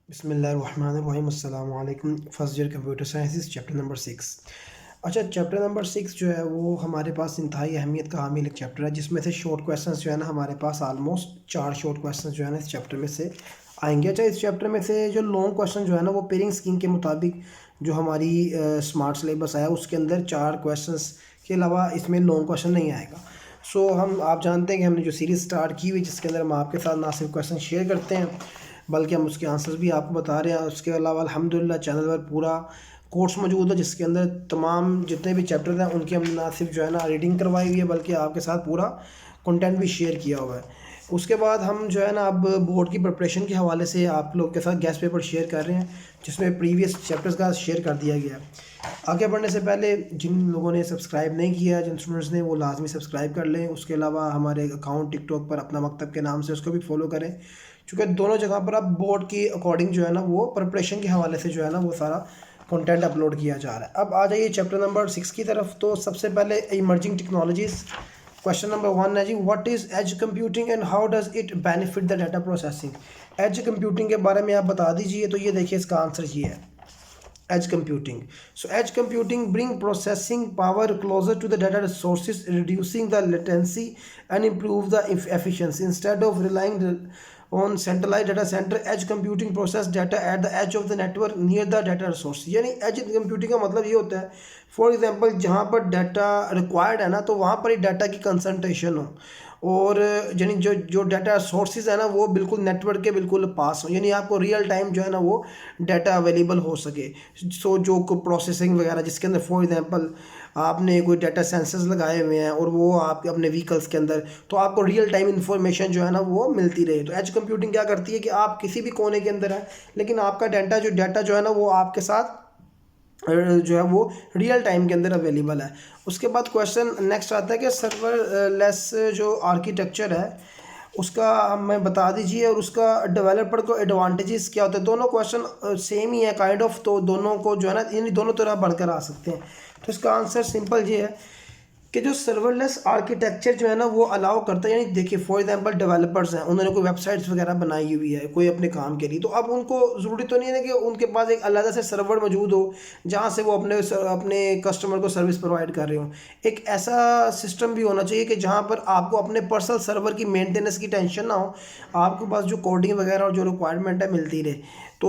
बिस्मिल्लाहिर्रहमानिर्रहीम अस्सलाम वालेकुम। First year computer sciences chapter number 6। अच्छा, चैप्टर नंबर 6 जो है वो हमारे पास इंतहाई अहमियत का हामिल एक चैप्टर है, जिसमें से शॉर्ट क्वेश्चंस जो है ना हमारे पास आलमोस्ट 4 शॉर्ट क्वेश्चंस जो है ना इस चैप्टर में से आएंगे। अच्छा, इस चैप्टर में से जो लॉन्ग क्वेश्चन जो है ना वो पेयरिंग स्कीम के मुताबिक जो हमारी स्मार्ट सिलेबस आया उसके अंदर 4 क्वेश्चंस के अलावा इसमें लॉन्ग क्वेश्चन नहीं आएगा। सो हम आप जानते हैं कि हमने जो सीरीज़ स्टार्ट की हुई जिसके अंदर हम आपके साथ ना सिर्फ क्वेश्चन शेयर करते हैं बल्कि हम उसके आंसर्स भी आपको बता रहे हैं। उसके अलावा अल्हम्दुलिल्लाह चैनल पर पूरा कोर्स मौजूद है जिसके अंदर तमाम जितने भी चैप्टर हैं उनकी हमने ना सिर्फ जो है ना रीडिंग करवाई हुई है बल्कि आपके साथ पूरा कंटेंट भी शेयर किया हुआ है। उसके बाद हम जो है ना अब बोर्ड की प्रिपरेशन के हवाले से आप लोग के साथ गेस्ट पेपर शेयर कर रहे हैं जिसमें प्रीवियस चैप्टर्स का शेयर कर दिया गया है। आगे बढ़ने से पहले जिन लोगों ने सब्सक्राइब नहीं किया, जिन स्टूडेंट्स ने, वो लाजमी सब्सक्राइब कर लें। उसके अलावा हमारे अकाउंट टिकटॉक पर अपना मकतब के नाम से उसको भी फॉलो करें, क्योंकि दोनों जगह पर अब बोर्ड की अकॉर्डिंग जो है ना वो प्रिपरेशन के हवाले से जो है ना वो सारा कंटेंट अपलोड किया जा रहा है। अब आ जाइए चैप्टर नंबर 6 की तरफ। तो सबसे पहले इमर्जिंग टेक्नोलॉजीज़, क्वेश्चन नंबर 1 है जी, what is edge computing and how does it benefit the data processing. Edge computing के बारे में आप बता दीजिए। तो ये देखिए इसका आंसर ये है, edge computing. So edge computing bring processing power closer to the data sources, reducing the latency and improve the efficiency. Instead of relying on centralized data center, edge computing process data at the edge of the network near the data source. यानी edge computing का मतलब ये होता है, for example जहाँ पर data required है ना तो वहाँ पर ही डाटा की कंसंट्रेशन हो, और यानी जो जो डाटा सोर्सेज है ना वो बिल्कुल नेटवर्क के बिल्कुल पास हो, यानी आपको रियल टाइम जो है ना वो डाटा अवेलेबल हो सके। सो जो प्रोसेसिंग वगैरह जिसके अंदर फॉर एग्जांपल आपने कोई डाटा सेंसर्स लगाए हुए हैं और वो आपके अपने व्हीकल्स के अंदर, तो आपको रियल टाइम इन्फॉर्मेशन जो है ना वो मिलती रहे। तो एज कंप्यूटिंग क्या करती है कि आप किसी भी कोने के अंदर है लेकिन आपका डाटा जो है ना वो आपके साथ जो है वो रियल टाइम के अंदर अवेलेबल है। उसके बाद क्वेश्चन नेक्स्ट आता है कि सर्वर लेस जो आर्किटेक्चर है उसका हमें बता दीजिए और उसका डेवलपर को एडवांटेजेस क्या होते हैं। दोनों क्वेश्चन सेम ही है काइंड ऑफ, तो दोनों को जो है ना यानी दोनों तरह बढ़कर आ सकते हैं। तो इसका आंसर सिंपल ये है कि जो सर्वरलेस आर्किटेक्चर जो है ना वो अलाउ करता है, यानी देखिए फॉर एग्जांपल डेवलपर्स हैं, उन्होंने कोई वेबसाइट्स वगैरह बनाई हुई है कोई अपने काम के लिए, तो अब उनको ज़रूरी तो नहीं है कि उनके पास एक अलग से सर्वर मौजूद हो जहाँ से वो अपने अपने कस्टमर को सर्विस प्रोवाइड कर रहे हो। एक ऐसा सिस्टम भी होना चाहिए कि जहाँ पर आपको अपने पर्सनल सर्वर की मेंटेनेंस की टेंशन ना हो, आपके पास जो कोडिंग वगैरह और जो रिक्वायरमेंट है मिलती रहे, तो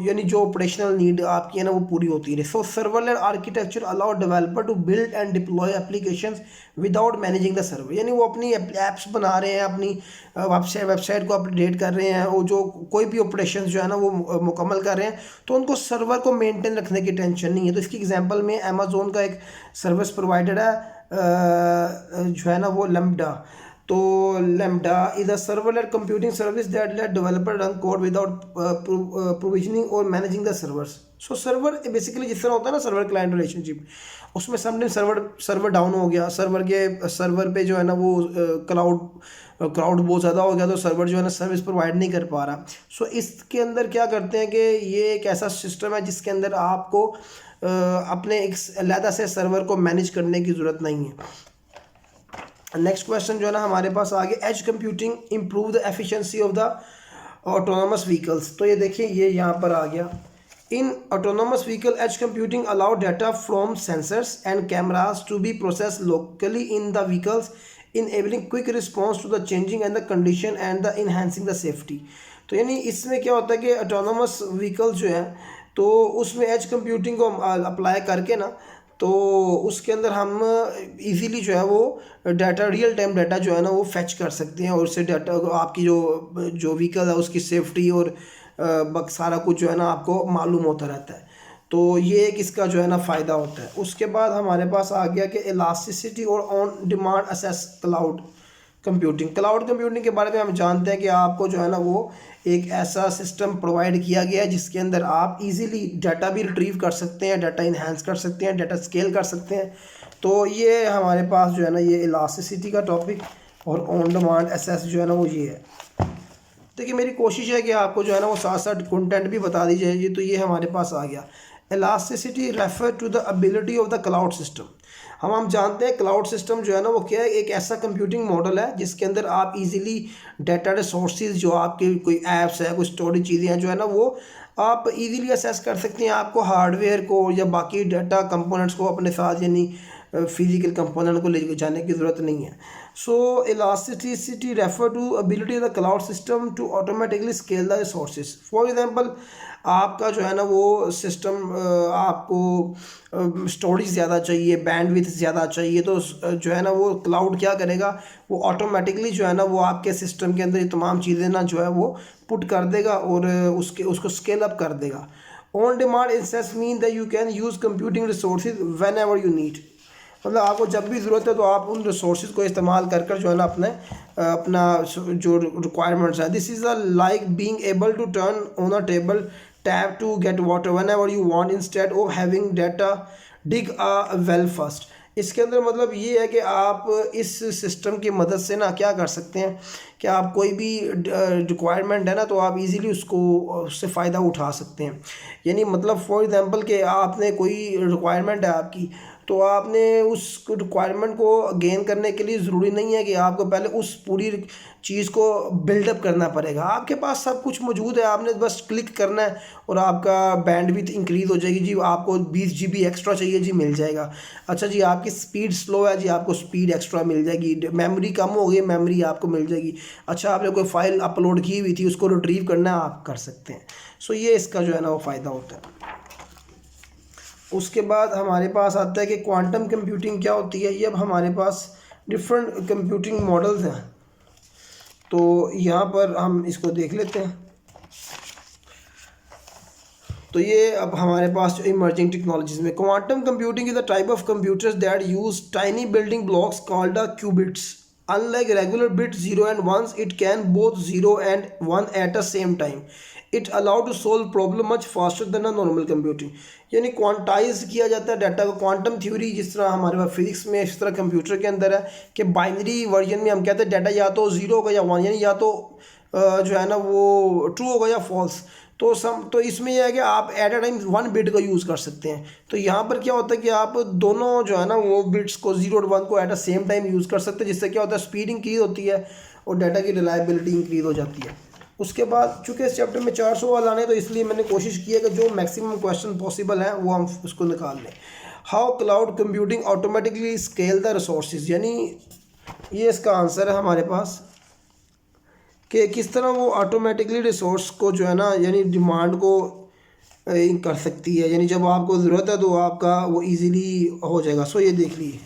यानी जो ऑपरेशनल नीड आपकी है ना वो पूरी होती रहे। So serverless architecture allow developer to build and deploy applications without managing the server, यानी वो अपनी एप्स बना रहे हैं, अपनी वेबसाइट को अपडेट कर रहे हैं, और जो कोई भी ऑपरेशन जो है ना वो मुकम्मल कर रहे हैं, तो उनको सर्वर को मेंटेन रखने की टेंशन नहीं है। तो इसकी एग्जांपल में अमेज़ोन का एक सर्विस प्रोवाइडर है जो है ना वो लैम्बडा। तो Lambda is a serverless computing service that let developer run code without provisioning और managing the servers. So server basically जिस तरह होता है ना सर्वर क्लाइंट रिलेशनशिप, उसमें समटाइम सर्वर डाउन हो गया, सर्वर पे जो है ना वो क्राउड बहुत ज़्यादा हो गया, तो सर्वर जो है ना सर्विस प्रोवाइड नहीं कर पा रहा। सो इसके अंदर क्या करते हैं कि ये एक ऐसा सिस्टम है जिसके अंदर आपको अपने एक अलग से सर्वर को मैनेज करने की ज़रूरत नहीं है। नेक्स्ट क्वेश्चन जो है ना हमारे पास आगे, edge computing improve the efficiency of the autonomous vehicles. तो ये देखिए ये यहाँ पर आ गया, in autonomous vehicle edge computing allow data from sensors and cameras to be process locally in the vehicles enabling quick response to the changing and the condition and the enhancing the safety. तो यानी इसमें क्या होता है कि autonomous vehicle जो है तो उसमें एज कंप्यूटिंग को अप्लाई करके ना, तो उसके अंदर हम इजीली जो है वो डाटा रियल टाइम डाटा जो है ना वो फैच कर सकते हैं, और उससे डाटा आपकी जो जो व्हीकल है उसकी सेफ्टी और सारा कुछ जो है ना आपको मालूम होता रहता है। तो ये एक इसका जो है ना फ़ायदा होता है। उसके बाद हमारे पास आ गया कि इलास्टिसिटी और on demand assess cloud computing के बारे में हम जानते हैं कि आपको जो है ना वो एक ऐसा सिस्टम प्रोवाइड किया गया है जिसके अंदर आप इजीली डाटा भी रिट्रीव कर सकते हैं, डाटा इन्हांस कर सकते हैं, डाटा स्केल कर सकते हैं। तो ये हमारे पास जो है ना ये इलास्टिसिटी का टॉपिक और ऑन डिमांड एसेस जो है ना वो ये है। देखिए मेरी कोशिश है कि आपको जो है ना वो साथ साथ कंटेंट भी बता दी जाएगी। तो ये हमारे पास आ गया, elasticity refer to the ability of the cloud system. हम जानते हैं क्लाउड सिस्टम जो है ना वो क्या है, एक ऐसा कंप्यूटिंग मॉडल है जिसके अंदर आप इजीली डाटा रिसोर्सेज जो आपके कोई ऐप्स है, कोई स्टोरेज चीज़ें हैं जो है ना वो आप इजीली असेस कर सकते हैं। आपको हार्डवेयर को या बाकी डाटा कंपोनेंट्स को अपने साथ यानी फिजिकल कंपोनेंट को ले जाने की ज़रूरत नहीं है। So elasticity refer to ability of the cloud system to automatically scale the resources. For example आपका जो है ना वो सिस्टम आपको स्टोरेज ज़्यादा चाहिए, बैंडविड्थ ज़्यादा चाहिए, तो जो है ना वो क्लाउड क्या करेगा, वो ऑटोमेटिकली जो है ना वो आपके सिस्टम के अंदर ये तमाम चीज़ें ना जो है वो पुट कर देगा और उसको स्केल अप कर देगा। On demand instance mean that you can use computing resources when ever you need. मतलब आपको जब भी ज़रूरत है तो आप उन रिसोर्सेज को इस्तेमाल कर कर जो है ना अपना जो रिक्वायरमेंट्स है। This is a like being able to turn on a table tap to get water whenever you want instead of having data dig a well first. इसके अंदर मतलब ये है कि आप इस सिस्टम की मदद से ना क्या कर सकते हैं कि आप कोई भी रिक्वायरमेंट है ना तो आप इजीली उससे फ़ायदा उठा सकते हैं। यानी मतलब फॉर एग्जांपल कि आपने कोई रिक्वायरमेंट है आपकी, तो आपने उस रिक्वायरमेंट को गेन करने के लिए ज़रूरी नहीं है कि आपको पहले उस पूरी चीज़ को बिल्डअप करना पड़ेगा। आपके पास सब कुछ मौजूद है, आपने बस क्लिक करना है और आपका बैंडविड्थ इंक्रीज़ हो जाएगी जी। आपको 20 GB एक्स्ट्रा चाहिए जी, मिल जाएगा। अच्छा जी, आपकी स्पीड स्लो है जी, आपको स्पीड एक्स्ट्रा मिल जाएगी। मेमोरी कम हो गई, मेमोरी आपको मिल जाएगी। अच्छा, आपने कोई फाइल अपलोड की हुई थी, उसको रिट्रीव करना है, आप कर सकते हैं। सो ये इसका जो है ना वो फ़ायदा होता है। उसके बाद हमारे पास आता है कि क्वांटम कंप्यूटिंग क्या होती है। ये अब हमारे पास डिफरेंट कंप्यूटिंग मॉडल्स हैं, तो यहाँ पर हम इसको देख लेते हैं। तो ये अब हमारे पास जो इमर्जिंग टेक्नोलॉजीज में quantum computing is the type of computers that use tiny building blocks called the qubits. Unlike regular bits 0 and 1s, it can both 0 and 1 at the same time. It allowed to solve problem much faster than a normal computing. यानी quantize किया जाता है data को। Quantum theory जिस तरह हमारे पास physics में, इस तरह कंप्यूटर के अंदर है कि बाइनरी वर्जन में हम कहते हैं डाटा या तो 0 होगा या 1, यानी या तो जो है ना वो ट्रू होगा या फॉल्स। तो इसमें यह है कि आप एट अ टाइम 1 बिट का यूज़ कर सकते हैं। तो यहाँ पर क्या होता है कि आप दोनों जो है ना वो बिट्स को 0 और 1 को at a same time use कर सकते हैं, जिससे क्या होता है स्पीड इंक्रीज होती है और डाटा की रिलायबिलिटी इंक्रीज हो जाती है। उसके बाद चूँकि इस चैप्टर में 4 सवाल आने, तो इसलिए मैंने कोशिश की है कि जो मैक्सिमम क्वेश्चन पॉसिबल हैं वो हम उसको निकाल लें। How cloud computing automatically scale the resources, यानी ये इसका आंसर है हमारे पास कि किस तरह वो ऑटोमेटिकली रिसोर्स को जो है ना यानी डिमांड को कर सकती है। यानी जब आपको ज़रूरत है तो आपका वो इजीली हो जाएगा। सो ये देख लीजिए,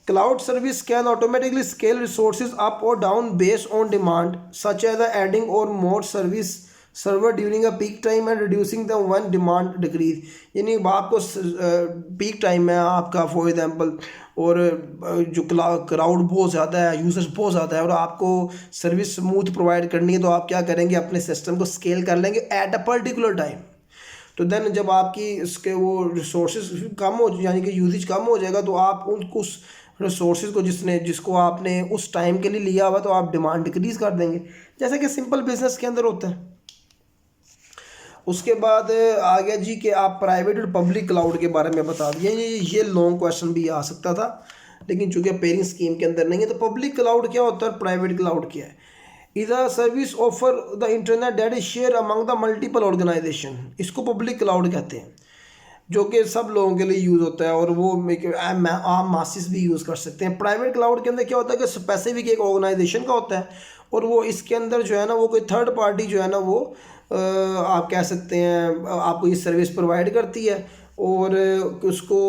cloud service can automatically scale resources up और down based on demand, such as the adding और more service server during a peak time and reducing the when demand decrease. यानी आपको पीक टाइम है आपका फॉर एग्जांपल, और जो crowd बहुत ज़्यादा है, यूजर्स बहुत ज़्यादा है और आपको सर्विस स्मूथ प्रोवाइड करनी है, तो आप क्या करेंगे, अपने सिस्टम को स्केल कर लेंगे एट अ पर्टिकुलर टाइम। तो देन जब आपकी इसके वो रिसोर्सेज कम हो यानी कि यूजेज कम हो जाएगा, तो आप उस रिसोर्सेज को जिसको आपने उस टाइम के लिए लिया हुआ, तो आप डिमांड डिक्रीज़ कर देंगे, जैसे कि सिंपल बिजनेस के अंदर होता है। उसके बाद आ गया जी कि आप प्राइवेट और पब्लिक क्लाउड के बारे में बता दिए। ये लॉन्ग क्वेश्चन भी आ सकता था, लेकिन चूंकि पेयरिंग स्कीम के अंदर नहीं है। तो पब्लिक क्लाउड क्या होता है, प्राइवेट क्लाउड क्या है? Is a service offer the internet that is share among the multiple organization. इसको पब्लिक क्लाउड कहते हैं, जो कि सब लोगों के लिए यूज़ होता है और वो आम मासिस भी यूज़ कर सकते हैं। प्राइवेट क्लाउड के अंदर क्या होता है कि स्पेसिफिक एक ऑर्गेनाइजेशन का होता है और वो इसके अंदर जो है ना वो कोई थर्ड पार्टी जो है ना वो आप कह सकते हैं आपको ये सर्विस प्रोवाइड करती है, और उसको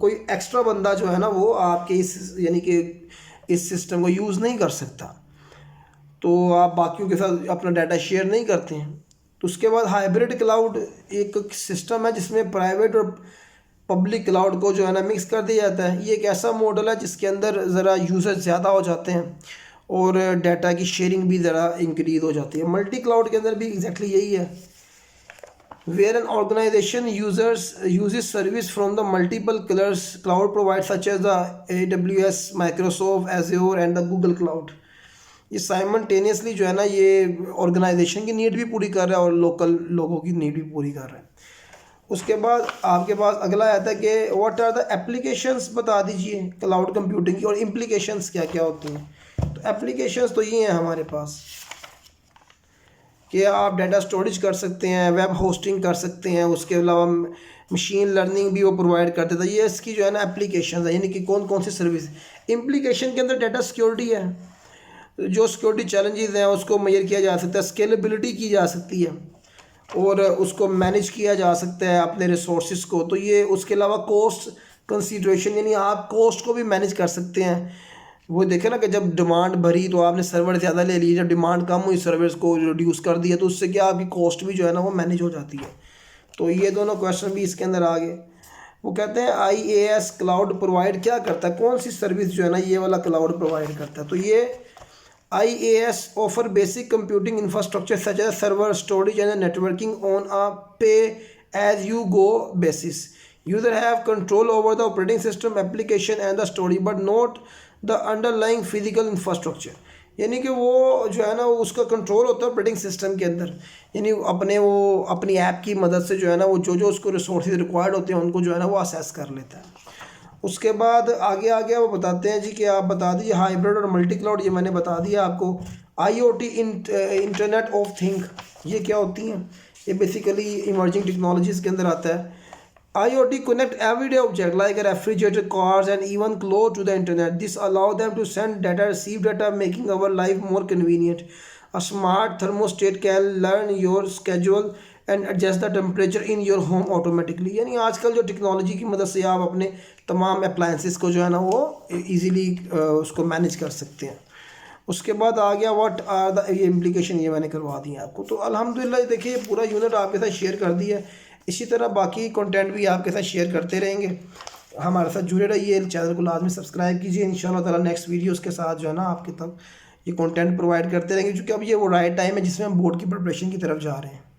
कोई एक्स्ट्रा बंदा जो है ना वो आपके इस यानी कि इस सिस्टम को यूज़ नहीं कर सकता, तो आप बाकियों के साथ अपना डाटा शेयर नहीं करते हैं। तो उसके बाद हाइब्रिड क्लाउड एक सिस्टम है जिसमें प्राइवेट और पब्लिक क्लाउड को जो है ना मिक्स कर दिया जाता है। ये एक ऐसा मॉडल है जिसके अंदर ज़रा यूज़र ज़्यादा हो जाते हैं और डाटा की शेयरिंग भी ज़रा इंक्रीज हो जाती है। मल्टी क्लाउड के अंदर भी एग्जैक्टली यही है, where an organization uses service from the multiple cloud provide such as the AWS, Microsoft Azure and the Google cloud. ये साइमल्टेनियसली जो है ना ये ऑर्गेनाइजेशन की नीड भी पूरी कर रहा है और लोकल लोगों की नीड भी पूरी कर रहा है। उसके बाद आपके पास अगला आता है कि व्हाट आर द एप्लीकेशंस, बता दीजिए क्लाउड कंप्यूटिंग की, और इम्प्लीकेशंस क्या क्या होती हैं। तो एप्लीकेशंस तो ये हैं हमारे पास कि आप डाटा स्टोरेज कर सकते हैं, वेब होस्टिंग कर सकते हैं, उसके अलावा मशीन लर्निंग भी वो प्रोवाइड करते थे। ये इसकी जो है ना एप्लीकेशन है, यानी कि कौन कौन सी सर्विस। इम्प्लीकेशन के अंदर डाटा सिक्योरिटी है, जो सिक्योरिटी चैलेंजेस हैं उसको मेजर किया जा सकता है, स्केलेबिलिटी की जा सकती है और उसको मैनेज किया जा सकता है अपने रिसोर्सेज को। तो ये उसके अलावा कॉस्ट कंसीडरेशन, यानी आप कॉस्ट को भी मैनेज कर सकते हैं। वो देखे ना कि जब डिमांड भरी तो आपने सर्वर ज़्यादा ले लिए, जब डिमांड कम हुई सर्विस को रिड्यूस कर दिया, तो उससे क्या आपकी कॉस्ट भी जो है ना वो मैनेज हो जाती है। तो ये दोनों क्वेश्चन भी इसके अंदर आ गए। वो कहते हैं IaaS क्लाउड प्रोवाइड क्या करता है, कौन सी सर्विस जो है ना ये वाला क्लाउड प्रोवाइड करता है। तो ये IaaS offer basic computing infrastructure such as server, storage and networking on a pay-as-you-go basis. User have control over the operating system, application and the storage, but not the underlying physical infrastructure. यानी कि वो जो है ना उसका control होता है operating system के अंदर, यानी अपनी ऐप की मदद से जो है ना वो जो उसको रिसोर्सेज रिक्वायर्ड होते हैं उनको जो है ना वो असेस कर लेता है। उसके बाद आगे आ गया, वो बताते हैं जी कि आप बता दीजिए हाइब्रिड और मल्टी क्लाउड, ये मैंने बता दिया आपको। IoT इंटरनेट ऑफ थिंग, ये क्या होती हैं, ये बेसिकली इमर्जिंग टेक्नोलॉजीज़ के अंदर आता है। IoT connect everyday object like a refrigerator, cars and even clothes to the internet. This allow them to send data, receive data, making our life more convenient. A smart thermostat can learn your schedule and adjust the temperature in your home automatically. यानी आजकल जो technology की मदद से आप अपने तमाम appliances को जो है ना वो इजीली उसको मैनेज कर सकते हैं। उसके बाद आ गया व्हाट आर द, ये इम्प्लीकेशन ये मैंने करवा दी आपको। तो अल्हम्दुलिल्लाह देखिए पूरा यूनिट आपके साथ शेयर कर दिया है। इसी तरह बाकी कंटेंट भी आपके साथ शेयर करते रहेंगे। हमारे साथ जुड़े रहिए, चैनल को लाजमी सब्सक्राइब कीजिए। इंशाल्लाह ताला नेक्स्ट वीडियोस के साथ जो है ना आपके तक ये कंटेंट प्रोवाइड करते रहेंगे, क्योंकि अब ये वो राइट टाइम है जिसमें हम बोर्ड की प्रिपरेशन की तरफ जा रहे हैं।